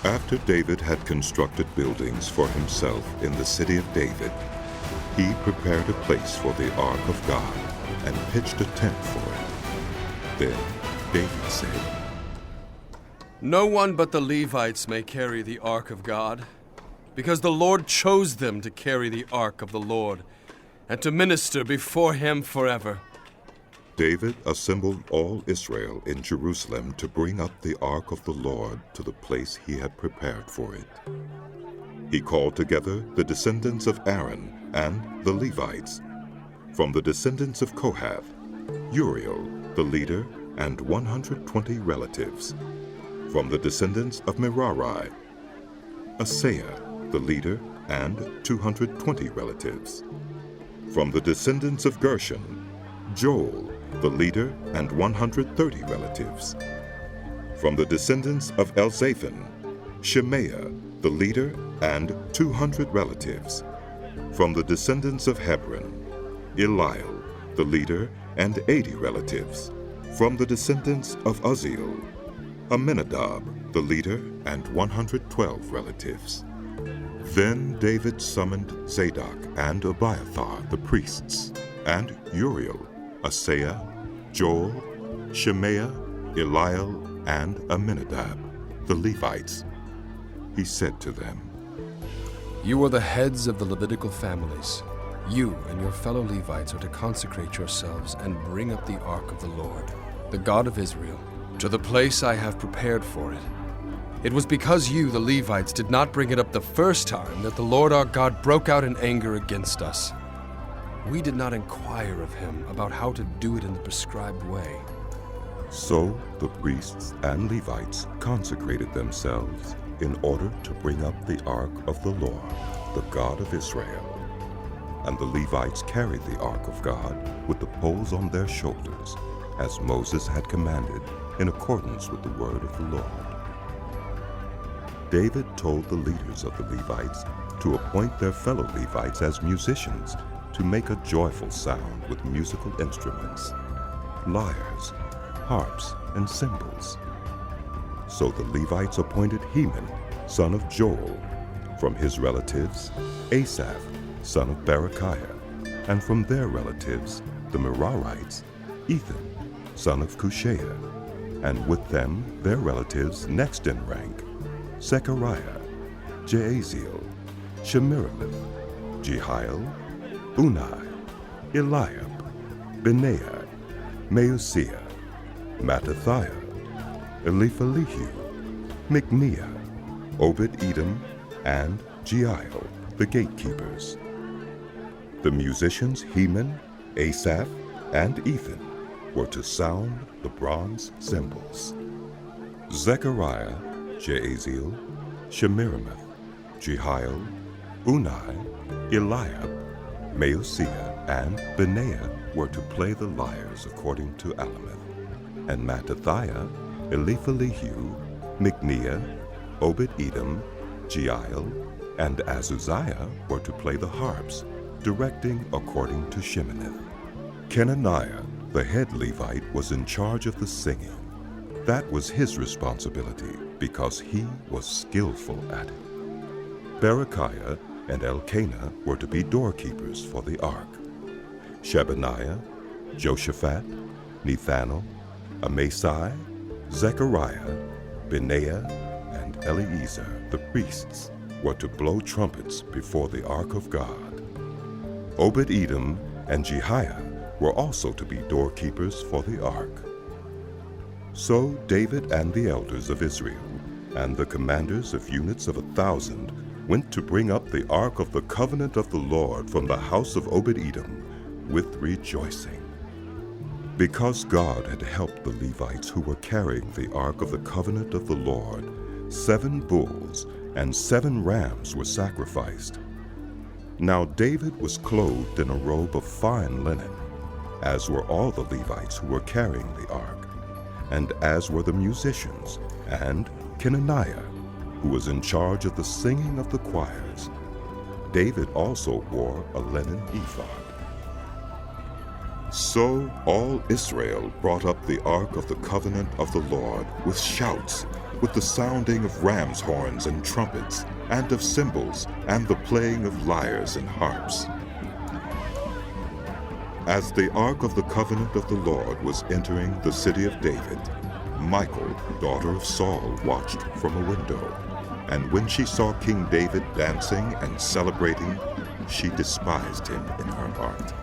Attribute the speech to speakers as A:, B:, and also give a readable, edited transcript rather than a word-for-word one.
A: After David had constructed buildings for himself in the city of David, he prepared a place for the ark of God and pitched a tent for it. Then David said,
B: "No one but the Levites may carry the ark of God, because the Lord chose them to carry the ark of the Lord and to minister before him forever."
A: David assembled all Israel in Jerusalem to bring up the ark of the Lord to the place he had prepared for it. He called together the descendants of Aaron and the Levites. From the descendants of Kohath, Uriel, the leader, and 120 relatives. From the descendants of Merari, Asaiah, the leader, and 220 relatives. From the descendants of Gershon, Joel, the leader, and 130 relatives. From the descendants of Elzaphan, Shemaiah, the leader, and 200 relatives. From the descendants of Hebron, Eliel, the leader, and 80 relatives. From the descendants of Uzziel, Aminadab, the leader, and 112 relatives. Then David summoned Zadok and Abiathar, the priests, and Uriel, Asaiah, Joel, Shemaiah, Eliel, and Aminadab, the Levites. He said to them,
B: "You are the heads of the Levitical families. You and your fellow Levites are to consecrate yourselves and bring up the ark of the Lord, the God of Israel, to the place I have prepared for it. It was because you, the Levites, did not bring it up the first time that the Lord our God broke out in anger against us. We did not inquire of him about how to do it in the prescribed way."
A: So the priests and Levites consecrated themselves in order to bring up the ark of the Lord, the God of Israel. And the Levites carried the ark of God with the poles on their shoulders, as Moses had commanded, in accordance with the word of the Lord. David told the leaders of the Levites to appoint their fellow Levites as musicians to make a joyful sound with musical instruments, lyres, harps, and cymbals. So the Levites appointed Heman, son of Joel, from his relatives, Asaph, son of Berechiah, and from their relatives, the Merarites, Ethan, son of Cushaiah, and with them their relatives next in rank, Zechariah, Jaaziel, Shemiramoth, Jehiel, Unai, Eliab, Benaiah, Maaseiah, Mattithiah, Eliphalihu, Mikneiah, Obed-Edom, and Jeiel, the gatekeepers. The musicians Heman, Asaph, and Ethan were to sound the bronze cymbals. Zechariah, Jaaziel, Shemiramoth, Jehiel, Unai, Eliab, Maaseiah, and Benaiah were to play the lyres according to Alameth, and Mattithiah, Eliphalihu, Mikneiah, Obed-Edom, Jeiel, and Azuziah were to play the harps, directing according to Sheminith. Kenaniah, the head Levite, was in charge of the singing. That was his responsibility because he was skillful at it. Berechiah and Elkanah were to be doorkeepers for the ark. Shebaniah, Joshaphat, Nethanel, Amasai, Zechariah, Benaiah, and Eleazar, the priests, were to blow trumpets before the ark of God. Obed-Edom and Jehiel were also to be doorkeepers for the ark. So David and the elders of Israel and the commanders of units of 1,000 went to bring up the ark of the covenant of the Lord from the house of Obed-Edom with rejoicing. Because God had helped the Levites who were carrying the ark of the covenant of the Lord, 7 bulls and 7 rams were sacrificed. Now David was clothed in a robe of fine linen, as were all the Levites who were carrying the ark, and as were the musicians, and Kenaniah, who was in charge of the singing of the choirs. David also wore a linen ephod. So all Israel brought up the ark of the covenant of the Lord with shouts, with the sounding of ram's horns and trumpets, and of cymbals, and the playing of lyres and harps. As the ark of the covenant of the Lord was entering the city of David, Michal, daughter of Saul, watched from a window. And when she saw King David dancing and celebrating, she despised him in her heart.